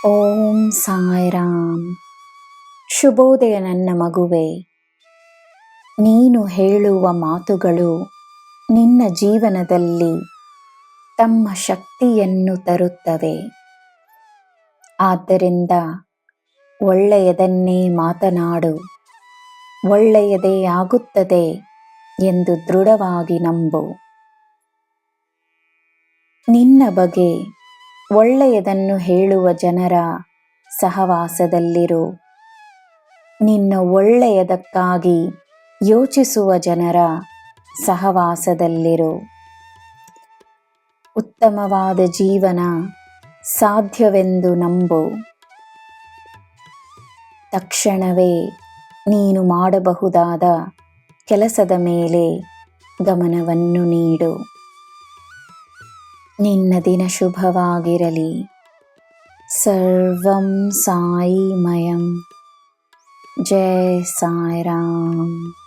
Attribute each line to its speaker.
Speaker 1: ಓಂ ಸಾಯಿರಾಮ್. ಶುಭೋದಯ ನನ್ನ ಮಗುವೆ. ನೀನು ಹೇಳುವ ಮಾತುಗಳು ನಿನ್ನ ಜೀವನದಲ್ಲಿ ತಮ್ಮ ಶಕ್ತಿಯನ್ನು ತರುತ್ತವೆ. ಆದ್ದರಿಂದ ಒಳ್ಳೆಯದನ್ನೇ ಮಾತನಾಡು, ಒಳ್ಳೆಯದೇ ಆಗುತ್ತದೆ ಎಂದು ದೃಢವಾಗಿ ನಂಬು. ನಿನ್ನ ಬಗ್ಗೆ ಒಳ್ಳೆಯದನ್ನು ಹೇಳುವ ಜನರ ಸಹವಾಸದಲ್ಲಿರು. ನಿನ್ನ ಒಳ್ಳೆಯದಕ್ಕಾಗಿ ಯೋಚಿಸುವ ಜನರ ಸಹವಾಸದಲ್ಲಿರು. ಉತ್ತಮವಾದ ಜೀವನ ಸಾಧ್ಯವೆಂದು ನಂಬು. ತಕ್ಷಣವೇ ನೀನು ಮಾಡಬಹುದಾದ ಕೆಲಸದ ಮೇಲೆ ಗಮನವನ್ನು ನೀಡು. ನಿನ್ನ ದಿನ ಶುಭವಾಗಿರಲಿ. ಸರ್ವಂ ಸಾಯಿಮಯಂ. ಜೈ ಸಾಯಿರಾಮ್.